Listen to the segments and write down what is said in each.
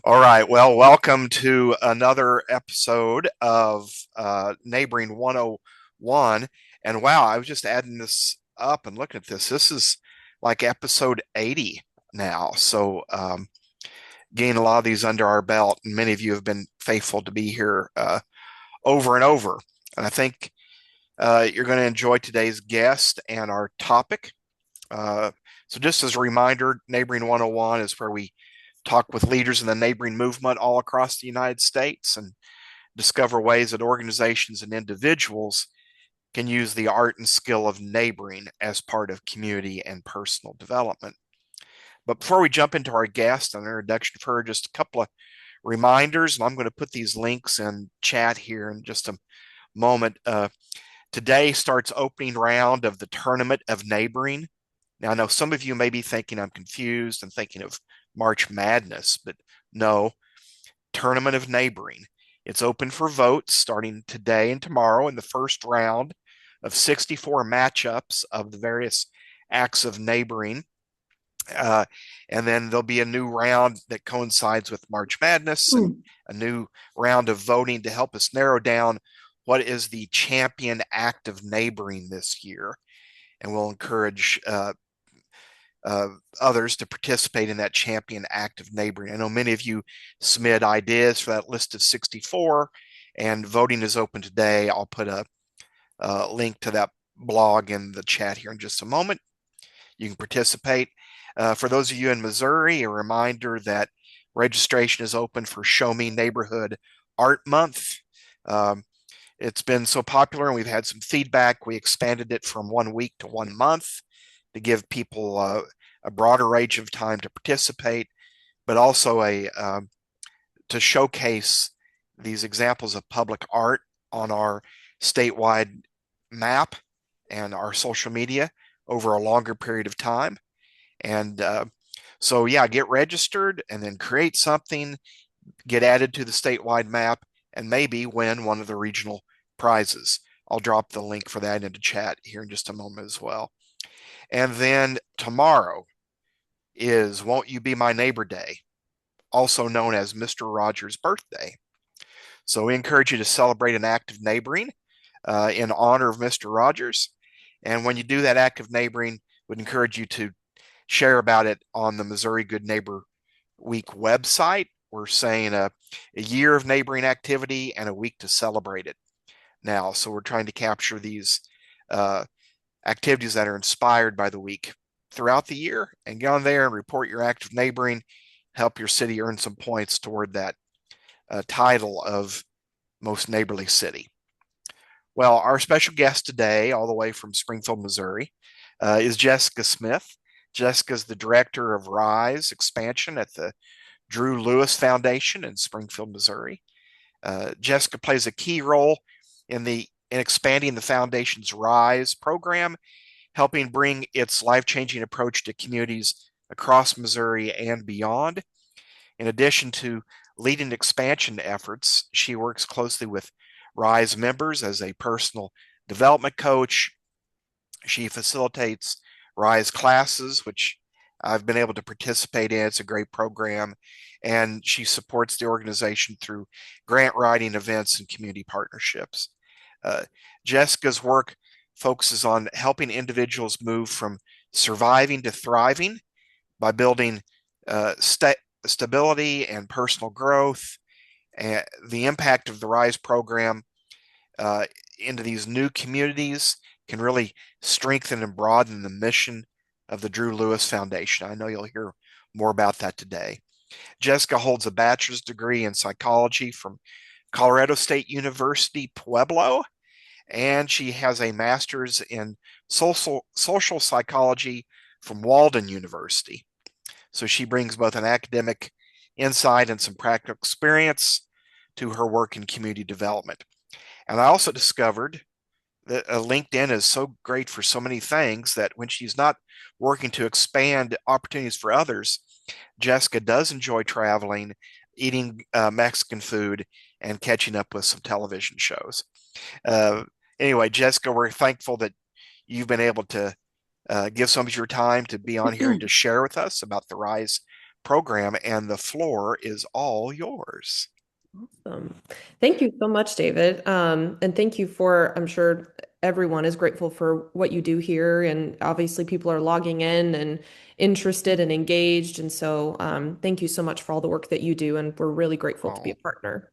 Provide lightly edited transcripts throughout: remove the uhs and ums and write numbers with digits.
All right. Well, welcome to another episode of Neighboring 101. And wow, I was just adding this up and looking at this. This is like episode 80 now. So, getting a lot of these under our belt. And many of you have been faithful to be here over and over. And I think you're going to enjoy today's guest and our topic. Uh, so, just as a reminder, Neighboring 101 is where we talk with leaders in the neighboring movement all across the United States and discover ways that organizations and individuals can use the art and skill of neighboring as part of community and personal development. But before we jump into our guest and introduction of her, just a couple of reminders, and I'm going to put these links in chat here in just a moment. Today starts opening round of the Tournament of Neighboring. Now, I know some of you may be thinking I'm confused and thinking of March Madness, but no, Tournament of Neighboring. It's open for votes starting today and tomorrow in the first round of 64 matchups of the various acts of neighboring. Uh, and then there'll be a new round that coincides with March Madness and a new round of voting to help us narrow down what is the champion act of neighboring this year. And we'll encourage others to participate in that champion act of neighboring. I know many of you submit ideas for that list of 64, and voting is open today. I'll put a link to that blog in the chat here in just a moment. You can participate. For those of you in Missouri, a reminder that registration is open for Show Me Neighborhood Art Month. It's been so popular and we've had some feedback. We expanded it from 1 week to 1 month to give people a broader range of time to participate, but also to showcase these examples of public art on our statewide map and our social media over a longer period of time. And so, yeah, get registered and then create something, get added to the statewide map, and maybe win one of the regional prizes. I'll drop the link for that into chat here in just a moment as well. And then tomorrow is Won't You Be My Neighbor Day, also known as Mr. Rogers' birthday. So we encourage you to celebrate an act of neighboring in honor of Mr. Rogers. And when you do that act of neighboring, would encourage you to share about it on the Missouri Good Neighbor Week website. We're saying a year of neighboring activity and a week to celebrate it now. So we're trying to capture these activities that are inspired by the week throughout the year and get on there and report your act of neighboring, help your city earn some points toward that title of most neighborly city. Well, our special guest today, all the way from Springfield, Missouri, is Jessica Smith. Jessica is the director of RISE expansion at the Drew Lewis Foundation in Springfield, Missouri. Jessica plays a key role in expanding the foundation's RISE program, helping bring its life-changing approach to communities across Missouri and beyond. In addition to leading expansion efforts, she works closely with RISE members as a personal development coach. She facilitates RISE classes, which I've been able to participate in. It's a great program. And she supports the organization through grant writing events and community partnerships. Jessica's work focuses on helping individuals move from surviving to thriving by building stability and personal growth. And the impact of the RISE program into these new communities can really strengthen and broaden the mission of the Drew Lewis Foundation. I know you'll hear more about that today. Jessica holds a bachelor's degree in psychology from Colorado State University, Pueblo, and she has a master's in social psychology from Walden University. So she brings both an academic insight and some practical experience to her work in community development. And I also discovered that LinkedIn is so great for so many things that when she's not working to expand opportunities for others, Jessica does enjoy traveling, eating Mexican food, and catching up with some television shows. Anyway, Jessica, we're thankful that you've been able to give some of your time to be on here and to share with us about the RISE program, and the floor is all yours. Awesome. Thank you so much, David. And thank you for, I'm sure everyone is grateful for what you do here. And obviously, people are logging in and interested and engaged. And so, thank you so much for all the work that you do. And we're really grateful to be a Oh, partner.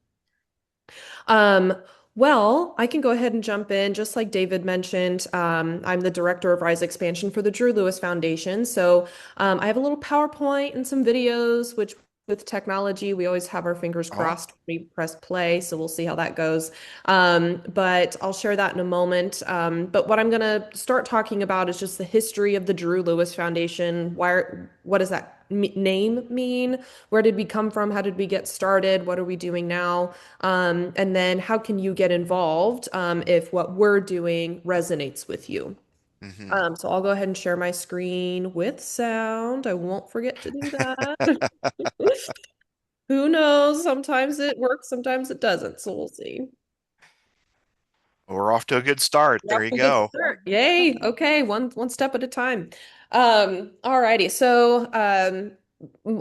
Um, well, I can go ahead and jump in. Just like David mentioned, I'm the director of Rise Expansion for the Drew Lewis Foundation. So I have a little PowerPoint and some videos, which with technology, we always have our fingers oh, crossed when we press play. So we'll see how that goes. But I'll share that in a moment. But what I'm going to start talking about is just the history of the Drew Lewis Foundation. What does that name mean? Where did we come from? How did we get started? What are we doing now? And then how can you get involved if what we're doing resonates with you? hmm. So I'll go ahead and share my screen with sound. I won't forget to do that. Who knows? Sometimes it works, sometimes it doesn't. So we'll see. We're off to a good start. We're There off you to a good go. start. Yay. Okay, one step at a time. Alrighty. So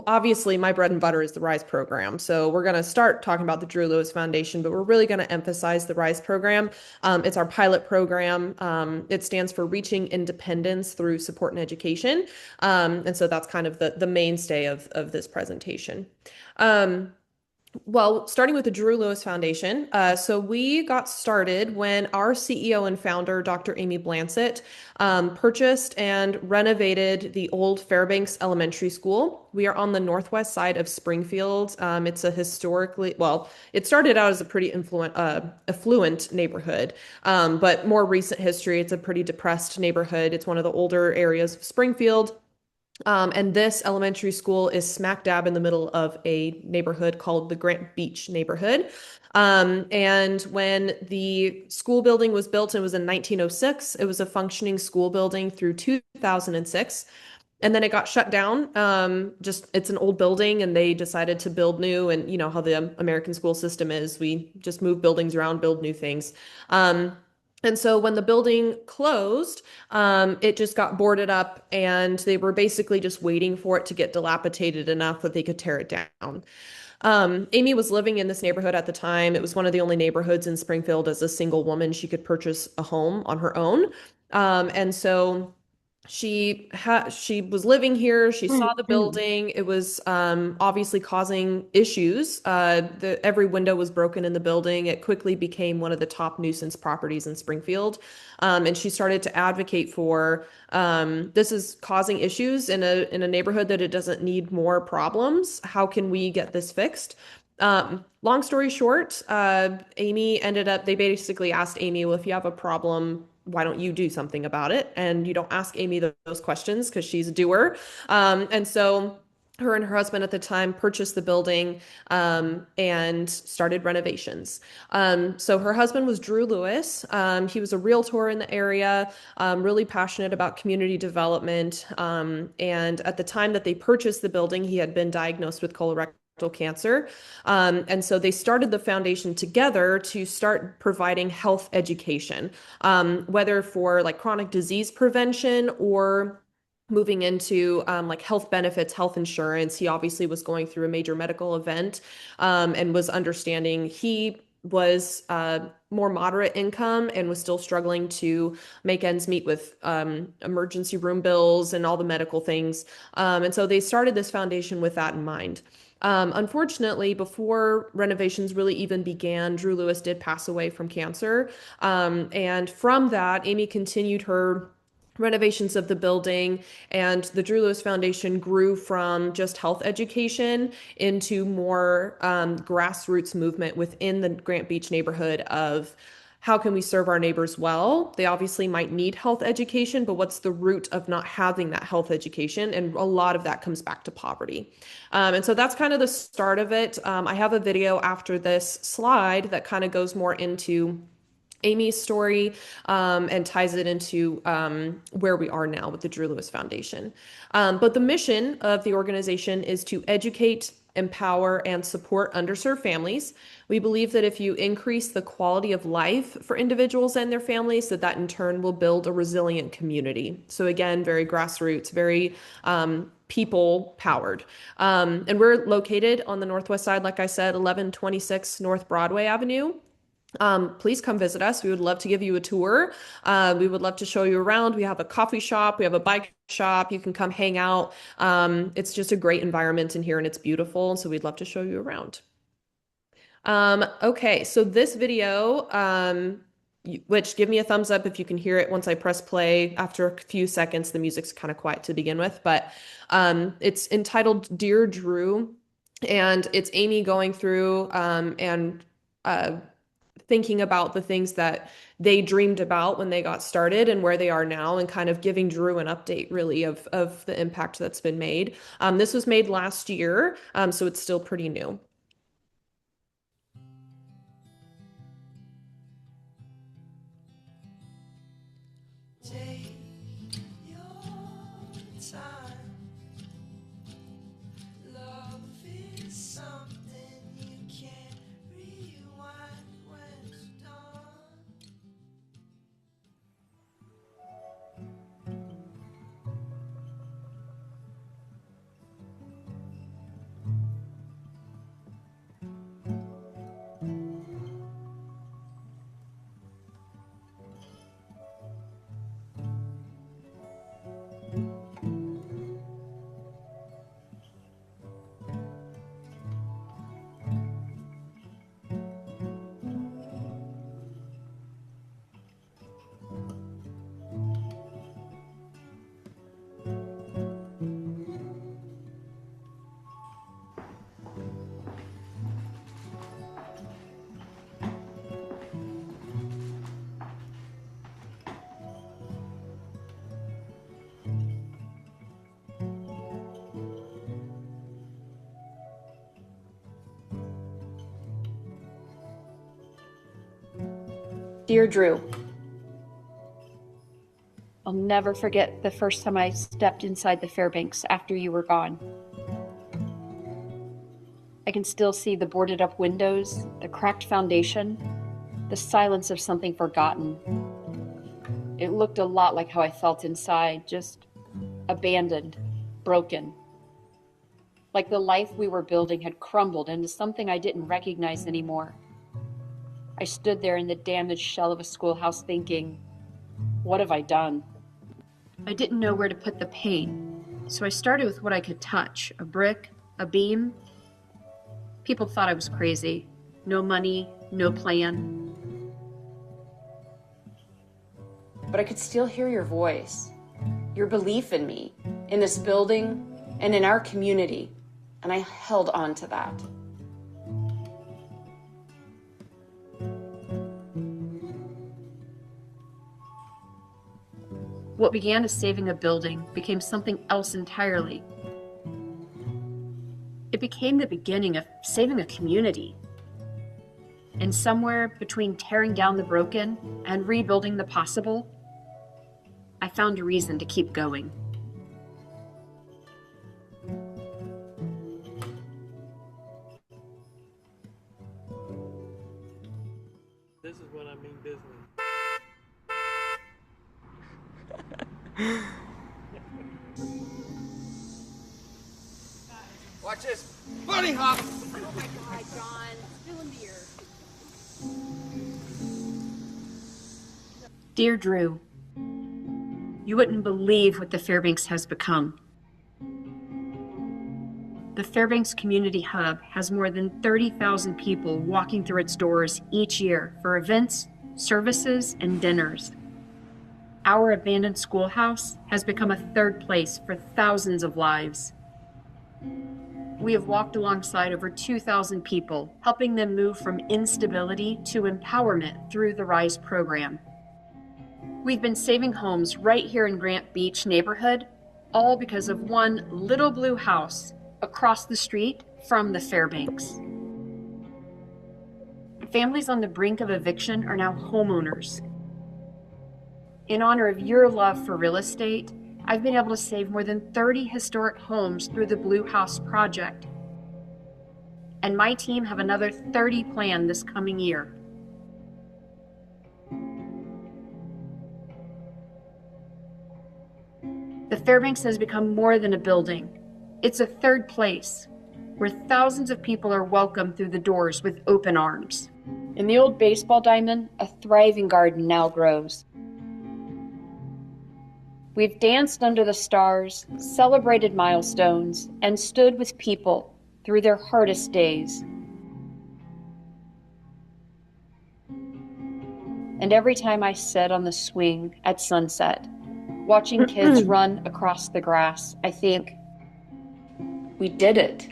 obviously my bread and butter is the RISE program. So we're gonna start talking about the Drew Lewis Foundation, but we're really gonna emphasize the RISE program. It's our pilot program. It stands for Reaching Independence Through Support and Education. And so that's kind of the mainstay of this presentation. Um, well, starting with the Drew Lewis Foundation. So we got started when our CEO and founder, Dr. Amy Blancett, purchased and renovated the old Fairbanks Elementary School. We are on the northwest side of Springfield. It's a historically, well, it started out as a pretty affluent neighborhood, but more recent history, it's a pretty depressed neighborhood. It's one of the older areas of Springfield. And this elementary school is smack dab in the middle of a neighborhood called the Grant Beach neighborhood. And when the school building was built, it was in 1906. It was a functioning school building through 2006. And then it got shut down. Just it's an old building, and they decided to build new. And you know how the American school system is. We just move buildings around, build new things. And so when the building closed, it just got boarded up, and they were basically just waiting for it to get dilapidated enough that they could tear it down. Amy was living in this neighborhood at the time. It was one of the only neighborhoods in Springfield as a single woman she could purchase a home on her own. And so she was living here. She saw the building. It was obviously causing issues. Every window was broken in the building. It quickly became one of the top nuisance properties in Springfield. And she started to advocate for this is causing issues in a neighborhood that it doesn't need more problems. How can we get this fixed? Long story short, Amy ended up, they basically asked Amy, well, if you have a problem, why don't you do something about it? And you don't ask Amy those questions because she's a doer. And so her and her husband at the time purchased the building and started renovations. So her husband was Drew Lewis. He was a realtor in the area, really passionate about community development. And at the time that they purchased the building, he had been diagnosed with colorectal cancer. And so they started the foundation together to start providing health education, whether for like chronic disease prevention or moving into like health benefits, health insurance. He obviously was going through a major medical event and was understanding he was more moderate income and was still struggling to make ends meet with emergency room bills and all the medical things. And so they started this foundation with that in mind. Unfortunately, before renovations really even began, Drew Lewis did pass away from cancer. And from that, Amy continued her renovations of the building, and the Drew Lewis Foundation grew from just health education into more grassroots movement within the Grant Beach neighborhood of how can we serve our neighbors well? They obviously might need health education, but what's the root of not having that health education? And a lot of that comes back to poverty. And so that's kind of the start of it. I have a video after this slide that kind of goes more into Amy's story and ties it into where we are now with the Drew Lewis Foundation. But the mission of the organization is to educate, empower, and support underserved families. We believe that if you increase the quality of life for individuals and their families, that in turn will build a resilient community. So again, very grassroots, very people powered. And we're located on the northwest side, like I said, 1126 North Broadway Avenue. Please come visit us. We would love to give you a tour. We would love to show you around. We have a coffee shop, we have a bike shop. You can come hang out. It's just a great environment in here and it's beautiful. And so we'd love to show you around. Okay, so this video, which give me a thumbs up if you can hear it once I press play. After a few seconds, the music's kind of quiet to begin with, but it's entitled Dear Drew, and it's Amy going through and thinking about the things that they dreamed about when they got started and where they are now, and kind of giving Drew an update really of the impact that's been made. This was made last year, so it's still pretty new. Take your time. Love is something you can't rewind when it's done. Dear Drew, I'll never forget the first time I stepped inside the Fairbanks after you were gone. I can still see the boarded up windows, the cracked foundation, the silence of something forgotten. It looked a lot like how I felt inside, just abandoned, broken. Like the life we were building had crumbled into something I didn't recognize anymore. I stood there in the damaged shell of a schoolhouse thinking, what have I done? I didn't know where to put the pain, so I started with what I could touch, a brick, a beam. People thought I was crazy. No money, no plan. But I could still hear your voice, your belief in me, in this building, and in our community, and I held on to that. What began as saving a building became something else entirely. It became the beginning of saving a community. And somewhere between tearing down the broken and rebuilding the possible, I found a reason to keep going. This is when I mean business. Watch this. Bunny hop! Oh my God, John. Spilling beer. Dear Drew, you wouldn't believe what the Fairbanks has become. The Fairbanks Community Hub has more than 30,000 people walking through its doors each year for events, services, and dinners. Our abandoned schoolhouse has become a third place for thousands of lives. We have walked alongside over 2,000 people, helping them move from instability to empowerment through the RISE program. We've been saving homes right here in Grant Beach neighborhood, all because of one little blue house across the street from the Fairbanks. Families on the brink of eviction are now homeowners. In honor of your love for real estate, I've been able to save more than 30 historic homes through the Blue House Project. And my team have another 30 planned this coming year. The Fairbanks has become more than a building. It's a third place where thousands of people are welcomed through the doors with open arms. In the old baseball diamond, a thriving garden now grows. We've danced under the stars, celebrated milestones, and stood with people through their hardest days. And every time I sit on the swing at sunset, watching kids run across the grass, I think, we did it.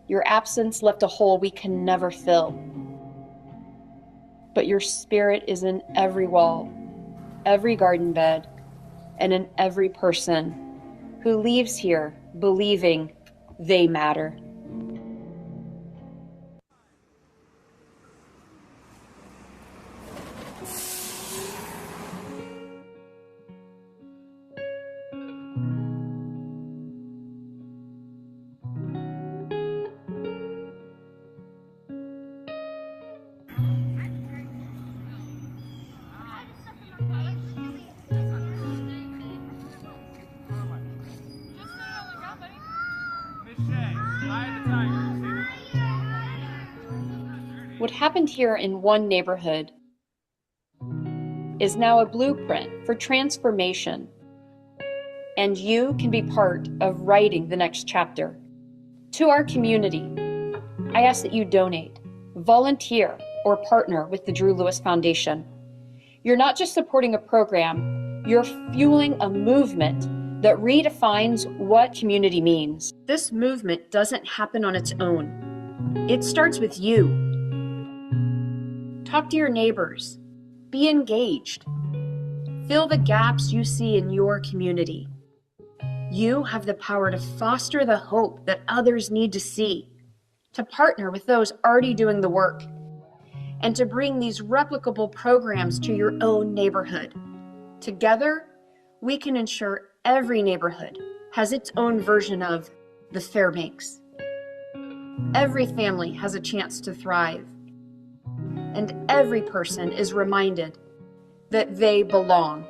Your absence left a hole we can never fill. But your spirit is in every wall, every garden bed, and in every person who leaves here believing they matter. What happened here in one neighborhood is now a blueprint for transformation, and you can be part of writing the next chapter. To our community, I ask that you donate, volunteer, or partner with the Drew Lewis Foundation. You're not just supporting a program, you're fueling a movement that redefines what community means. This movement doesn't happen on its own. It starts with you. Talk to your neighbors. Be engaged. Fill the gaps you see in your community. You have the power to foster the hope that others need to see, to partner with those already doing the work, and to bring these replicable programs to your own neighborhood. Together, we can ensure every neighborhood has its own version of the Fairbanks. Every family has a chance to thrive, and every person is reminded that they belong.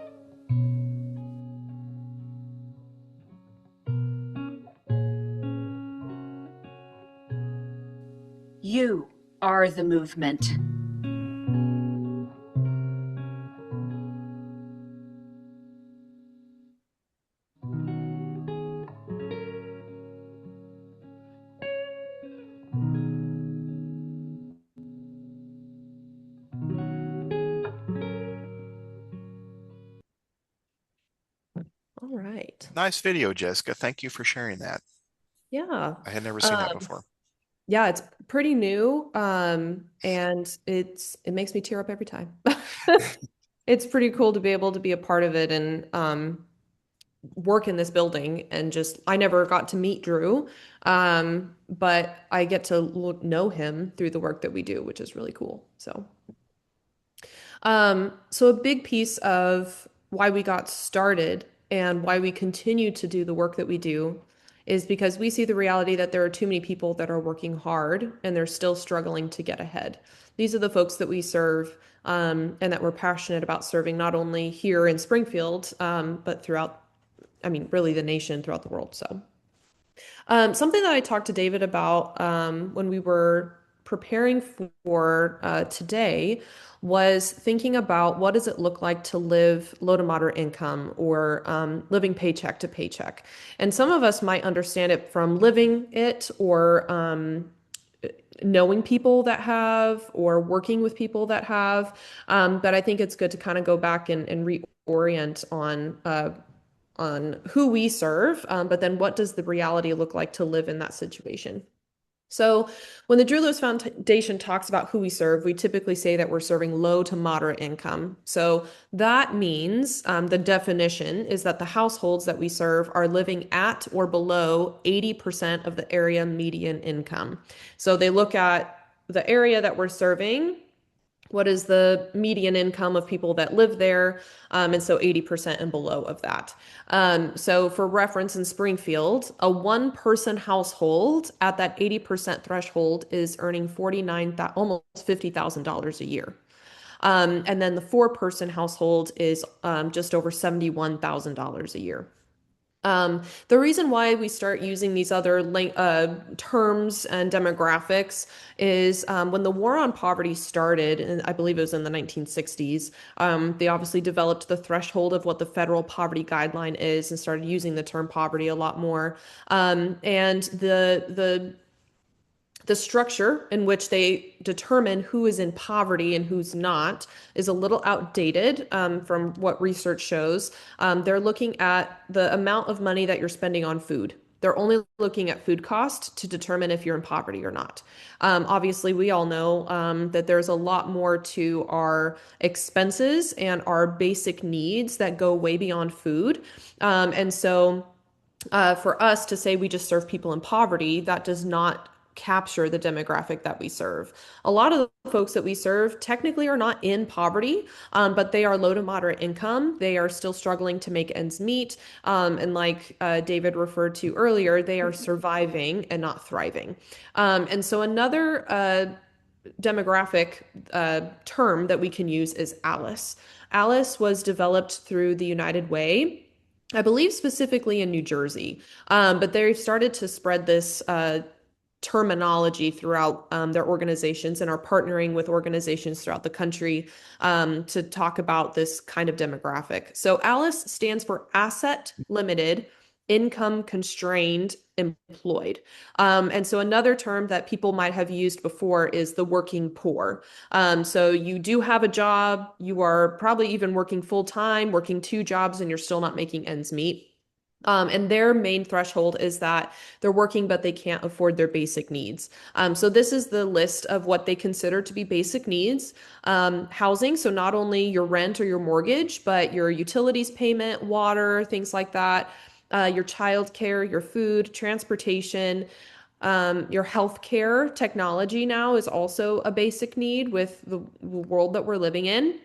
You are the movement. All right. Nice video, Jessica. Thank you for sharing that. Yeah. I had never seen that before. Yeah, it's pretty new. And it makes me tear up every time. It's pretty cool to be able to be a part of it and work in this building and just I never got to meet Drew. But I get to know him through the work that we do, which is really cool. So a big piece of why we got started and why we continue to do the work that we do is because we see the reality that there are too many people that are working hard and they're still struggling to get ahead. These are the folks that we serve, and that we're passionate about serving not only here in Springfield, but throughout, really the nation, throughout the world. So something that I talked to David about when we were preparing for today was thinking about what does it look like to live low to moderate income or living paycheck to paycheck. And some of us might understand it from living it or knowing people that have or working with people that have. But I think it's good to kind of go back and reorient on who we serve, but then what does the reality look like to live in that situation? So when the Drew Lewis Foundation talks about who we serve, we typically say that we're serving low to moderate income. So that means the definition is that the households that we serve are living at or below 80% of the area median income. So they look at the area that we're serving. What is the median income of people that live there? And so 80% and below of that. So for reference in Springfield, a one-person household at that 80% threshold is earning almost $50,000 a year. And then the four-person household is just over $71,000 a year. The reason why we start using these other terms and demographics is when the war on poverty started, and I believe it was in the 1960s, they obviously developed the threshold of what the federal poverty guideline is and started using the term poverty a lot more. And the structure in which they determine who is in poverty and who's not is a little outdated from what research shows. They're looking at the amount of money that you're spending on food. They're only looking at food cost to determine if you're in poverty or not. Obviously, we all know that there's a lot more to our expenses and our basic needs that go way beyond food. And so for us to say we just serve people in poverty, that does not capture the demographic that we serve. A lot of the folks that we serve technically are not in poverty, but they are low to moderate income. They are still struggling to make ends meet. And like David referred to earlier, they are surviving and not thriving. And so another demographic term that we can use is ALICE. ALICE was developed through the United Way. I believe specifically in New Jersey, but they started to spread this terminology throughout their organizations and are partnering with organizations throughout the country to talk about this kind of demographic. So ALICE stands for Asset Limited, Income Constrained, Employed. And so another term that people might have used before is the working poor. So you do have a job, you are probably even working full time, working two jobs, and you're still not making ends meet. And their main threshold is that they're working, but they can't afford their basic needs. So this is the list of what they consider to be basic needs. Housing, so not only your rent or your mortgage, but your utilities payment, water, things like that, your child care, your food, transportation, your health care. Technology now is also a basic need with the world that we're living in.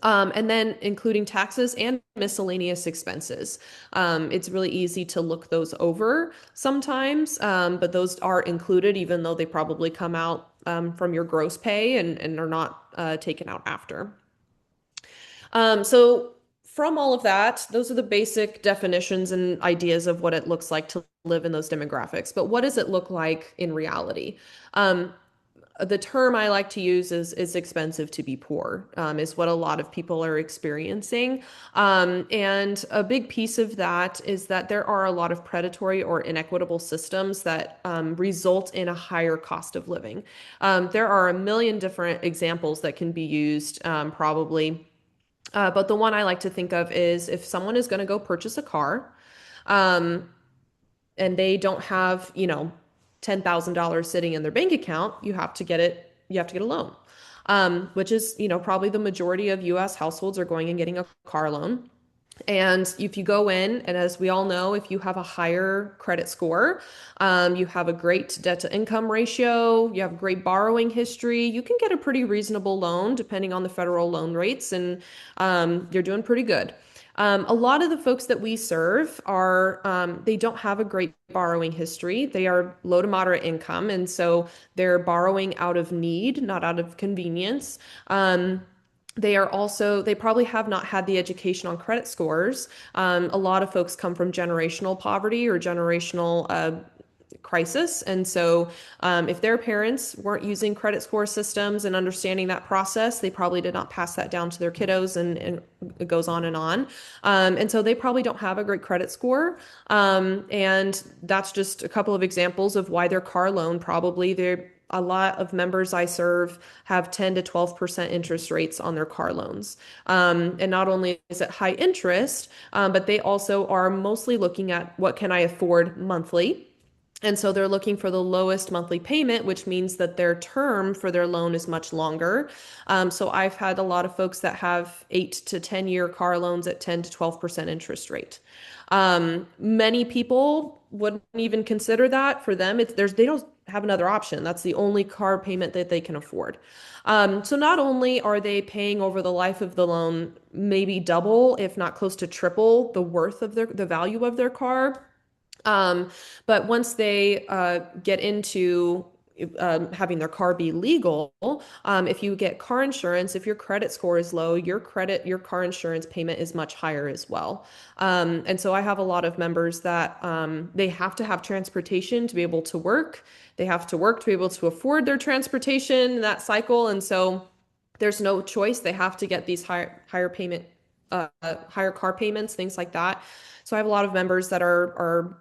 And then including taxes and miscellaneous expenses. It's really easy to look those over sometimes, but those are included even though they probably come out from your gross pay and are not taken out after. So from all of that, those are the basic definitions and ideas of what it looks like to live in those demographics. But what does it look like in reality? The term I like to use is expensive to be poor, is what a lot of people are experiencing. And a big piece of that is that there are a lot of predatory or inequitable systems that result in a higher cost of living. There are a million different examples that can be used, probably. But the one I like to think of is if someone is going to go purchase a car, um, and they don't have, $10,000 sitting in their bank account, you have to get a loan. Which is, probably the majority of US households are going and getting a car loan. And if you go in, and as we all know, if you have a higher credit score, you have a great debt to income ratio, you have great borrowing history, you can get a pretty reasonable loan depending on the federal loan rates, and you're doing pretty good. A lot of the folks that we serve they don't have a great borrowing history. They are low to moderate income, and so they're borrowing out of need, not out of convenience. They probably have not had the education on credit scores. A lot of folks come from generational poverty or generational crisis. And so if their parents weren't using credit score systems and understanding that process, they probably did not pass that down to their kiddos, and it goes on and on. And so they probably don't have a great credit score. And that's just a couple of examples of why their car loan a lot of members I serve have 10 to 12% interest rates on their car loans. And not only is it high interest, but they also are mostly looking at what can I afford monthly. And so they're looking for the lowest monthly payment, which means that their term for their loan is much longer. So I've had a lot of folks that have 8 to 10-year car loans at 10 to 12% interest rate. Many people wouldn't even consider that. For them, they don't have another option. That's the only car payment that they can afford. So not only are they paying over the life of the loan maybe double, if not close to triple the worth of the value of their car, but once they get into having their car be legal. If you get car insurance, if your credit score is low, your car insurance payment is much higher as well. And so I have a lot of members that they have to have transportation to be able to work. They have to work to be able to afford their transportation in that cycle. And so there's no choice. They have to get these higher car payments, things like that. So I have a lot of members that are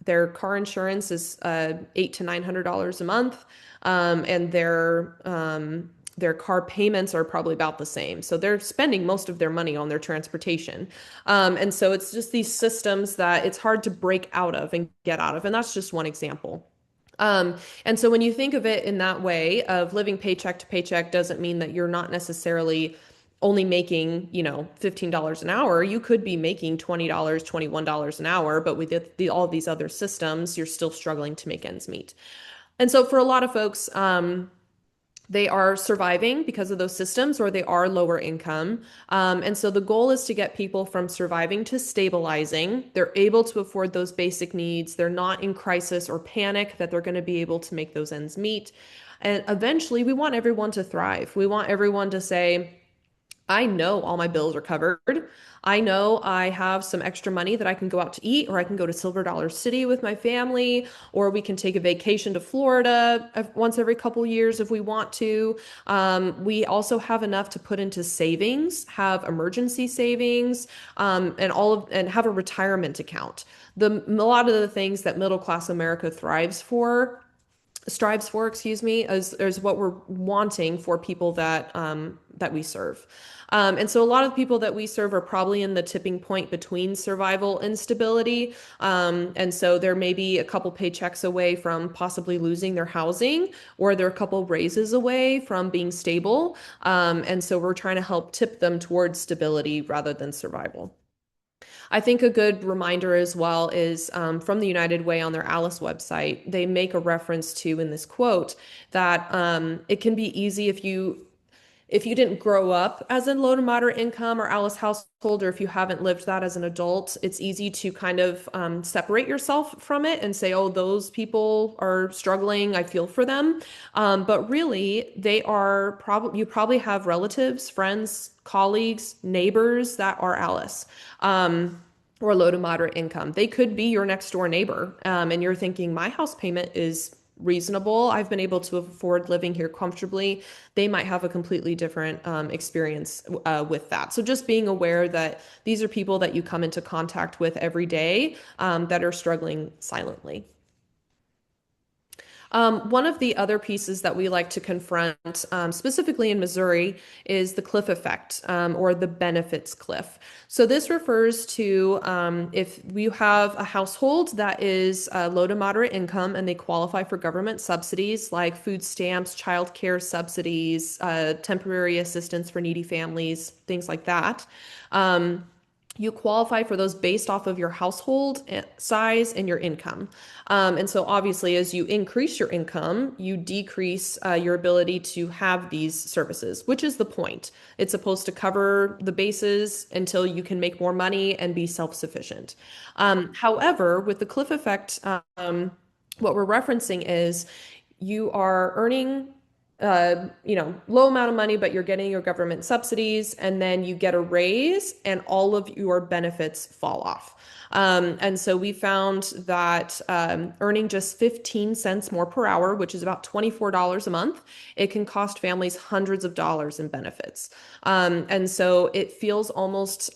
their car insurance is $800 to $900 a month, and their car payments are probably about the same. So they're spending most of their money on their transportation. And so it's just these systems that it's hard to break out of and get out of. And that's just one example. And so when you think of it in that way of living paycheck to paycheck doesn't mean that you're not necessarily only making, $15 an hour. You could be making $20, $21 an hour, but with all these other systems, you're still struggling to make ends meet. And so for a lot of folks, they are surviving because of those systems or they are lower income. And so the goal is to get people from surviving to stabilizing. They're able to afford those basic needs. They're not in crisis or panic that they're going to be able to make those ends meet. And eventually, we want everyone to thrive. We want everyone to say, I know all my bills are covered. I know I have some extra money that I can go out to eat, or I can go to Silver Dollar City with my family, or we can take a vacation to Florida once every couple years if we want to. We also have enough to put into savings, have emergency savings, and have a retirement account. A lot of the things that middle class America strives for, excuse me, is what we're wanting for people that we serve. And so a lot of people that we serve are probably in the tipping point between survival and stability. And so there may be a couple paychecks away from possibly losing their housing, or they're a couple raises away from being stable. And so we're trying to help tip them towards stability rather than survival. I think a good reminder as well is from the United Way on their Alice website. They make a reference to in this quote that it can be easy if you didn't grow up as a low to moderate income or Alice household, or if you haven't lived that as an adult, it's easy to kind of separate yourself from it and say, oh, those people are struggling. I feel for them. But really, you probably have relatives, friends, colleagues, neighbors that are Alice. Or low to moderate income. They could be your next door neighbor. And you're thinking, my house payment is reasonable. I've been able to afford living here comfortably. They might have a completely different experience with that. So just being aware that these are people that you come into contact with every day that are struggling silently. One of the other pieces that we like to confront, specifically in Missouri, is the cliff effect, or the benefits cliff. So this refers to if you have a household that is low to moderate income and they qualify for government subsidies like food stamps, child care subsidies, temporary assistance for needy families, things like that. You qualify for those based off of your household size and your income. And so obviously, as you increase your income, you decrease your ability to have these services, which is the point. It's supposed to cover the bases until you can make more money and be self-sufficient. However, with the cliff effect, what we're referencing is you are earning low amount of money, but you're getting your government subsidies, and then you get a raise and all of your benefits fall off. And so we found that earning just 15 cents more per hour, which is about $24 a month, it can cost families hundreds of dollars in benefits. And so it feels almost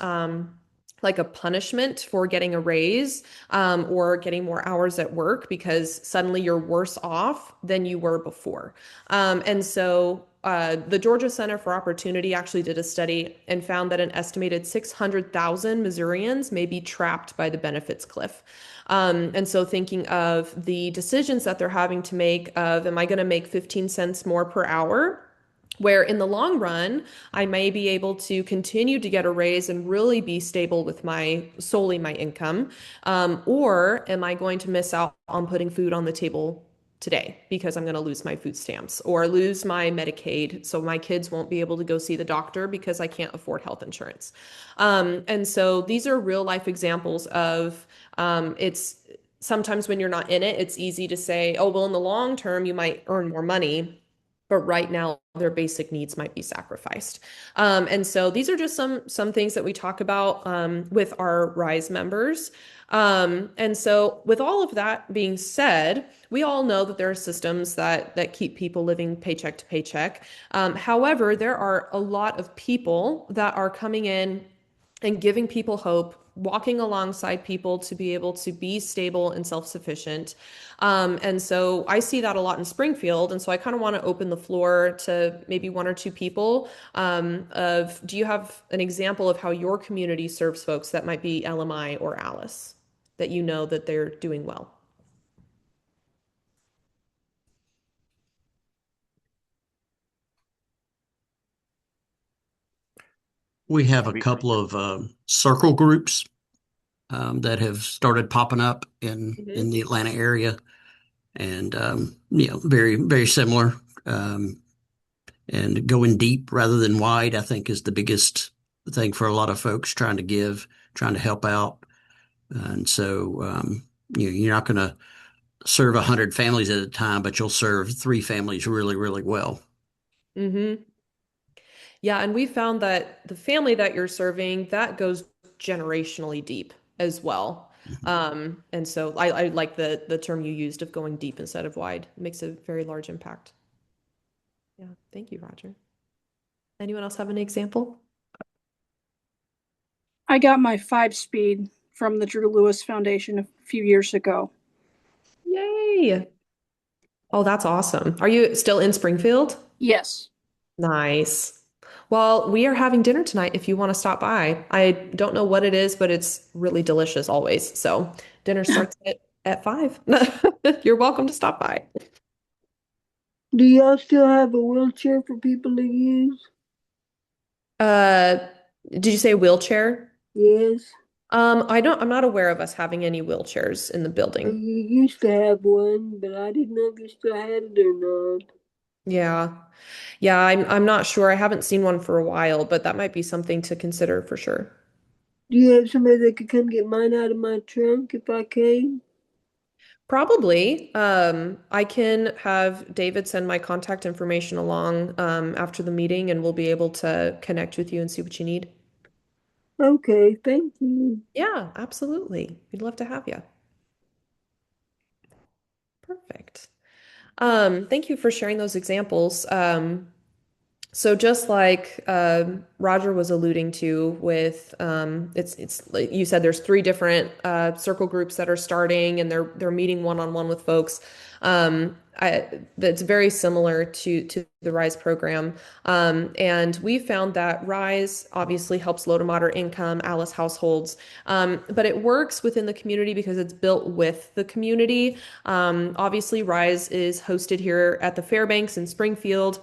like a punishment for getting a raise or getting more hours at work because suddenly you're worse off than you were before. And so the Georgia Center for Opportunity actually did a study and found that an estimated 600,000 Missourians may be trapped by the benefits cliff. And so thinking of the decisions that they're having to make of, am I going to make 15 cents more per hour? Where in the long run, I may be able to continue to get a raise and really be stable with solely my income. Or am I going to miss out on putting food on the table today because I'm going to lose my food stamps or lose my Medicaid, so my kids won't be able to go see the doctor because I can't afford health insurance. And so these are real life examples of it's sometimes when you're not in it, it's easy to say, oh, well, in the long term, you might earn more money, but right now their basic needs might be sacrificed. And so these are just some things that we talk about with our Rise members. And so with all of that being said, we all know that there are systems that keep people living paycheck to paycheck. However, there are a lot of people that are coming in and giving people hope, walking alongside people to be able to be stable and self-sufficient. And so I see that a lot in Springfield. And so I kind of want to open the floor to maybe one or two people do you have an example of how your community serves folks that might be LMI or Alice that you know that they're doing well? We have a We- couple of circle groups that have started popping up in the Atlanta area, and very very similar. And going deep rather than wide, I think, is the biggest thing for a lot of folks trying to give, trying to help out. And so, you're not going to serve 100 families at a time, but you'll serve three families really, really well. Mm-hmm. Yeah, and we found that the family that you're serving, that goes generationally deep as well. And so I like the term you used of going deep instead of wide. It makes a very large impact. Yeah, thank you, Roger. Anyone else have an example? I got my 5-speed from the Drew Lewis Foundation a few years ago. Yay. Oh, that's awesome. Are you still in Springfield? Yes. Nice. Well, we are having dinner tonight if you want to stop by. I don't know what it is, but it's really delicious always. So dinner starts at 5. You're welcome to stop by. Do y'all still have a wheelchair for people to use? Uh, did you say wheelchair? Yes. I'm not aware of us having any wheelchairs in the You building. used to have one, but I didn't know if you still had it or not. Yeah. Yeah, I'm not sure. I haven't seen one for a while, but that might be something to consider for sure. Do you have somebody that could come get mine out of my trunk if I came? Probably. I can have David send my contact information along after the meeting, and we'll be able to connect with you and see what you need. Okay, thank you. Yeah, absolutely. We'd love to have you. Perfect. Thank you for sharing those examples. So just like Roger was alluding to with it's like you said there's three different circle groups that are starting and they're meeting one-on-one with folks. That's very similar to the RISE program. And we found that RISE obviously helps low to moderate income Alice households, but it works within the community because it's built with the community. Obviously, RISE is hosted here at the Fairbanks in Springfield.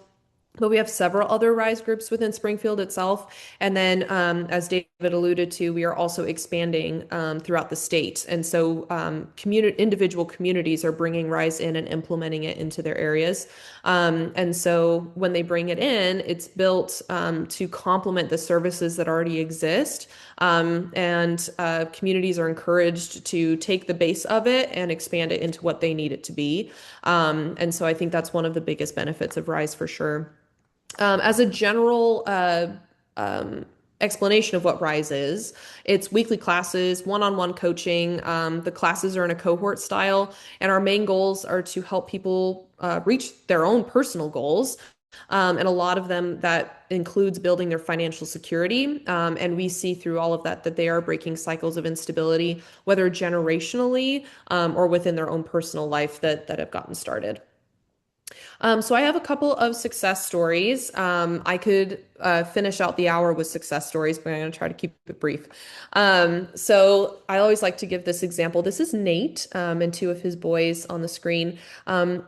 But we have several other RISE groups within Springfield itself. And then, as David alluded to, we are also expanding throughout the state. And so individual communities are bringing RISE in and implementing it into their areas. And so when they bring it in, it's built to complement the services that already exist. And communities are encouraged to take the base of it and expand it into what they need it to be. And so I think that's one of the biggest benefits of RISE for sure. As a general explanation of what RISE is, it's weekly classes, one-on-one coaching. The classes are in a cohort style, and our main goals are to help people reach their own personal goals. And a lot of them that includes building their financial security. And we see through all of that they are breaking cycles of instability, whether generationally or within their own personal life that have gotten started. So I have a couple of success stories. I could finish out the hour with success stories, but I'm going to try to keep it brief. So I always like to give this example. This is Nate and two of his boys on the screen.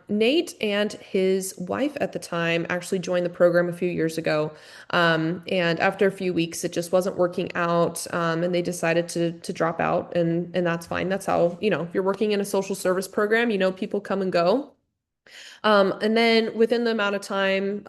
Nate and his wife at the time actually joined the program a few years ago. And after a few weeks, it just wasn't working out. And they decided to drop out, and that's fine. That's how, if you're working in a social service program, people come and go. And then within the amount of time,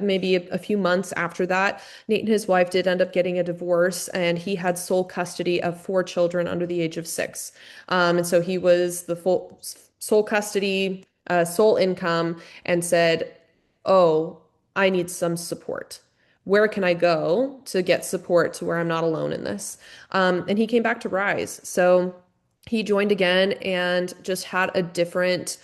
maybe a few months after that, Nate and his wife did end up getting a divorce, and he had sole custody of 4 children under the age of 6. And so he was the full sole custody, sole income, and said, "Oh, I need some support. Where can I go to get support to where I'm not alone in this?" And he came back to Rise. So he joined again and just had a different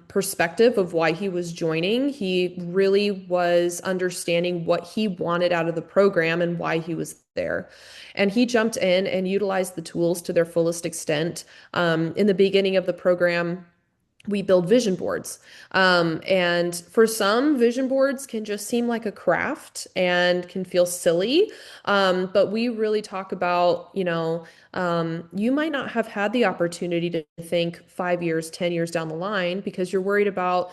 perspective of why he was joining. He really was understanding what he wanted out of the program and why he was there. And he jumped in and utilized the tools to their fullest extent. In the beginning of the program, we build vision boards. And for some, vision boards can just seem like a craft and can feel silly. But we really talk about, you might not have had the opportunity to think 5 years, 10 years down the line because you're worried about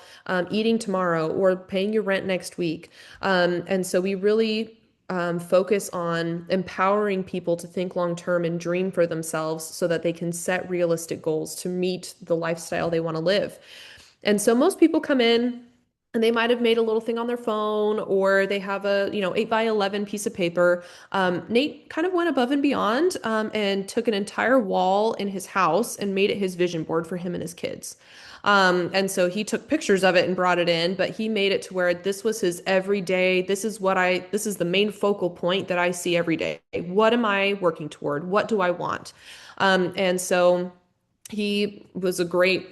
eating tomorrow or paying your rent next week. And so we really focus on empowering people to think long term and dream for themselves so that they can set realistic goals to meet the lifestyle they want to live. And so most people come in and they might have made a little thing on their phone, or they have a 8x11 piece of paper. Nate kind of went above and beyond, and took an entire wall in his house and made it his vision board for him and his kids. And so he took pictures of it and brought it in, but he made it to where this was his everyday. This is the main focal point that I see every day. What am I working toward? What do I want? And so he was a great,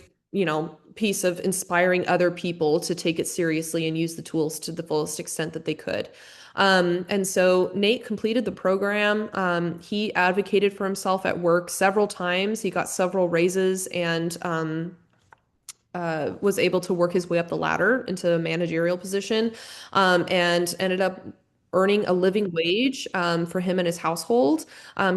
piece of inspiring other people to take it seriously and use the tools to the fullest extent that they could. And so Nate completed the program. He advocated for himself at work several times. He got several raises and was able to work his way up the ladder into a managerial position, and ended up earning a living wage for him and his household.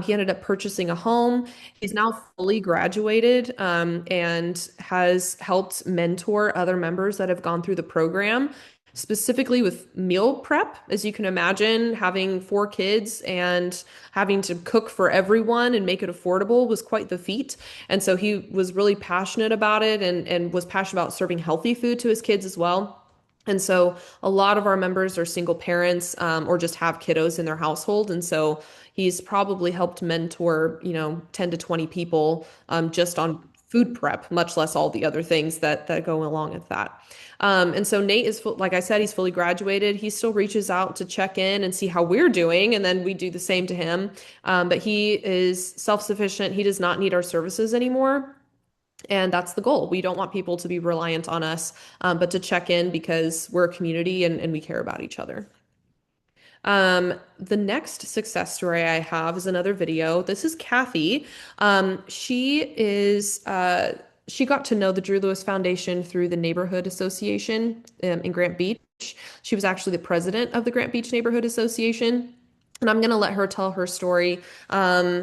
He ended up purchasing a home. He's now fully graduated, and has helped mentor other members that have gone through the program, specifically with meal prep. As you can imagine, having 4 kids and having to cook for everyone and make it affordable was quite the feat. And so he was really passionate about it, and was passionate about serving healthy food to his kids as well. And so a lot of our members are single parents, or just have kiddos in their household. And so he's probably helped mentor, 10 to 20 people, just on food prep, much less all the other things that go along with that. And so Nate is, like I said, he's fully graduated. He still reaches out to check in and see how we're doing, and then we do the same to him. But he is self-sufficient. He does not need our services anymore. And that's the goal. We don't want people to be reliant on us, but to check in because we're a community, and we care about each other. The next success story I have is another video. This is Kathy. She got to know the Drew Lewis Foundation through the Neighborhood Association, in Grant Beach. She was actually the president of the Grant Beach Neighborhood Association. And I'm going to let her tell her story.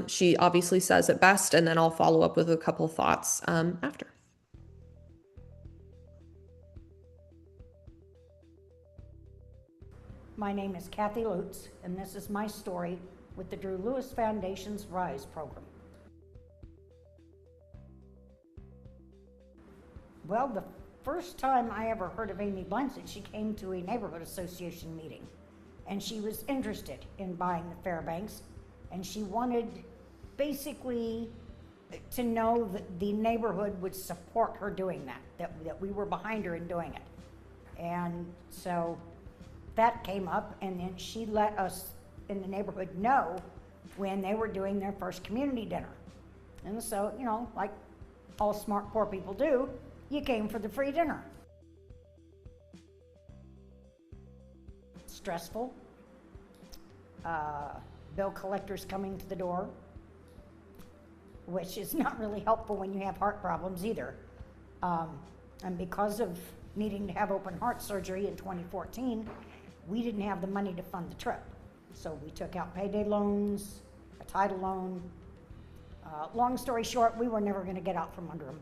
She obviously says it best, and then I'll follow up with a couple thoughts after. My name is Kathy Lutz, and this is my story with the Drew Lewis Foundation's RISE program. Well, the first time I ever heard of Amy Blanchett, she came to a neighborhood association meeting, and she was interested in buying the Fairbanks, and she wanted basically to know that the neighborhood would support her doing that we were behind her in doing it. And so that came up, and then she let us in the neighborhood know when they were doing their first community dinner. And so, like all smart poor people do, you came for the free dinner. Stressful. Bill collectors coming to the door, which is not really helpful when you have heart problems either. And because of needing to have open heart surgery in 2014, we didn't have the money to fund the trip. So we took out payday loans, a title loan. Long story short, we were never going to get out from under them.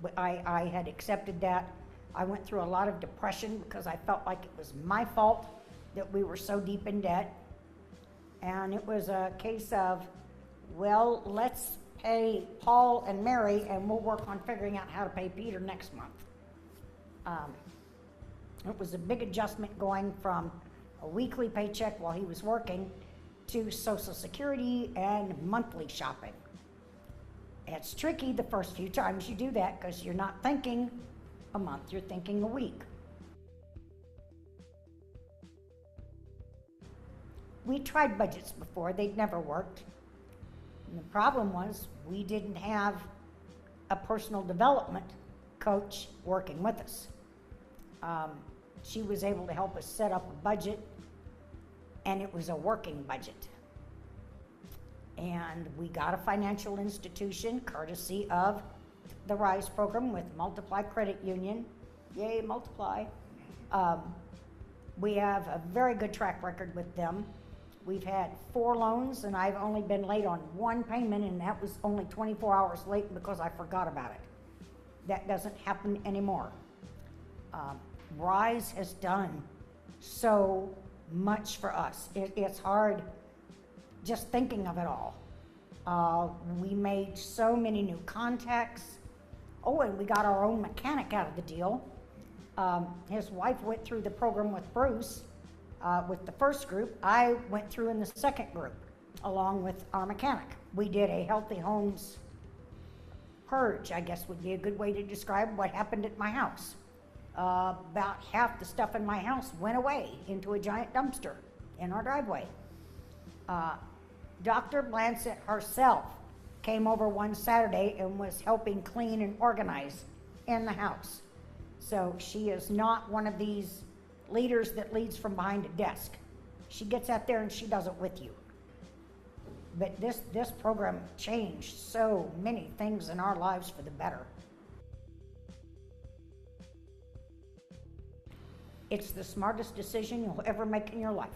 But I had accepted that. I went through a lot of depression because I felt like it was my fault that we were so deep in debt. And it was a case of, well, let's pay Paul and Mary, and we'll work on figuring out how to pay Peter next month. It was a big adjustment going from a weekly paycheck while he was working to Social Security and monthly shopping. It's tricky the first few times you do that because you're not thinking a month, you're thinking a week. We tried budgets before, they'd never worked. And the problem was we didn't have a personal development coach working with us. She was able to help us set up a budget, and it was a working budget. And we got a financial institution courtesy of the RISE program with Multiply Credit Union. Yay, Multiply. We have a very good track record with them. We've had 4 loans, and I've only been late on 1 payment, and that was only 24 hours late because I forgot about it. That doesn't happen anymore. RISE has done so much for us. It's hard just thinking of it all. We made so many new contacts. Oh, and we got our own mechanic out of the deal. His wife went through the program with Bruce with the first group. I went through in the second group along with our mechanic. We did a Healthy Homes purge, I guess would be a good way to describe what happened at my house. About half the stuff in my house went away into a giant dumpster in our driveway. Dr. Blancett herself came over one Saturday and was helping clean and organize in the house. So she is not one of these leaders that leads from behind a desk. She gets out there and she does it with you. But this program changed so many things in our lives for the better. It's the smartest decision you'll ever make in your life.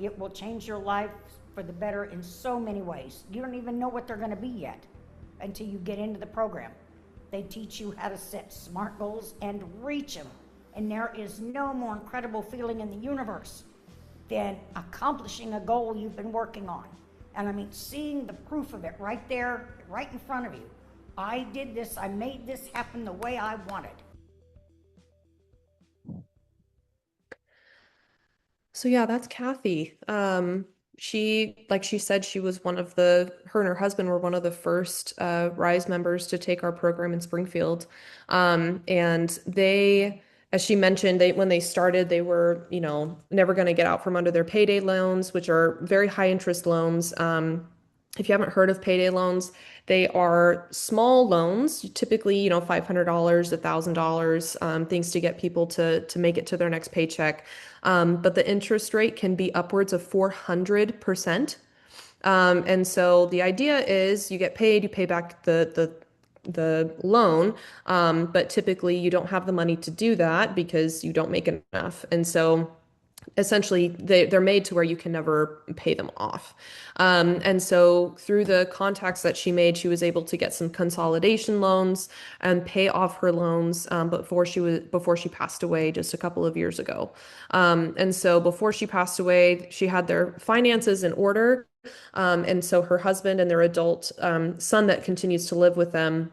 It will change your life for the better in so many ways. You don't even know what they're going to be yet until you get into the program. They teach you how to set SMART goals and reach them. And there is no more incredible feeling in the universe than accomplishing a goal you've been working on. And I mean, seeing the proof of it right there, right in front of you. I did this, I made this happen the way I wanted. So yeah, that's Kathy. Like she said, she was her and her husband were one of the first RISE members to take our program in Springfield. And as she mentioned, when they started, they were, never going to get out from under their payday loans, which are very high interest loans. If you haven't heard of payday loans, they are small loans, typically, $500, $1,000, things to get people to make it to their next paycheck. But the interest rate can be upwards of 400%. And so the idea is you get paid, you pay back the loan, but typically you don't have the money to do that because you don't make enough. And so essentially they're made to where you can never pay them off. And so through the contacts that she made, she was able to get some consolidation loans and pay off her loans before she passed away just a couple of years ago. And so before she passed away, she had their finances in order. And so her husband and their adult son that continues to live with them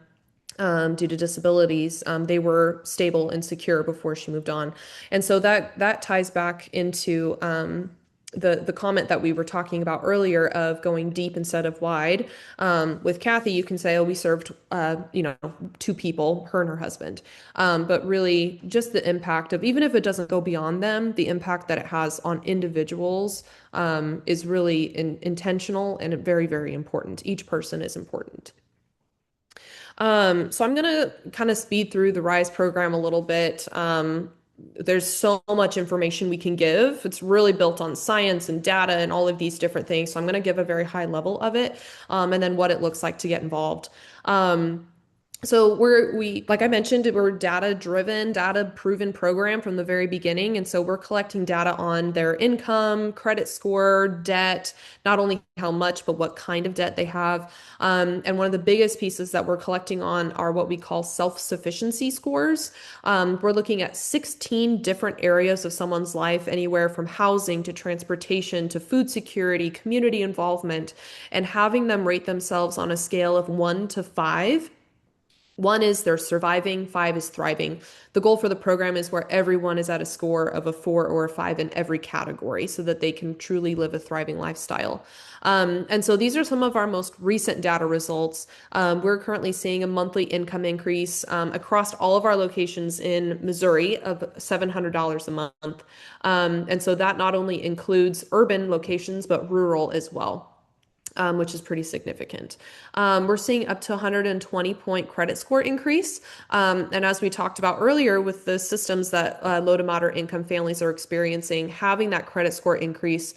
due to disabilities, they were stable and secure before she moved on. And so that ties back into the comment that we were talking about earlier of going deep instead of wide. With Kathy, you can say, oh, we served 2 people, her and her husband. But really just the impact of, even if it doesn't go beyond them, the impact that it has on individuals is really intentional and very, very important. Each person is important. So I'm going to kind of speed through the RISE program a little bit. There's so much information we can give. It's really built on science and data and all of these different things. So I'm going to give a very high level of it, and then what it looks like to get involved. So like I mentioned, we're data-driven, data-proven program from the very beginning. And so we're collecting data on their income, credit score, debt, not only how much, but what kind of debt they have. And one of the biggest pieces that we're collecting on are what we call self-sufficiency scores. We're looking at 16 different areas of someone's life, anywhere from housing to transportation to food security, community involvement, and having them rate themselves on a scale of 1 to 5. 1 is they're surviving, 5 is thriving. The goal for the program is where everyone is at a score of a 4 or a 5 in every category so that they can truly live a thriving lifestyle. And so these are some of our most recent data results. We're currently seeing a monthly income increase across all of our locations in Missouri of $700 a month. And so that not only includes urban locations, but rural as well. Which is pretty significant. We're seeing up to 120-point credit score increase. And as we talked about earlier with the systems that low to moderate income families are experiencing, having that credit score increase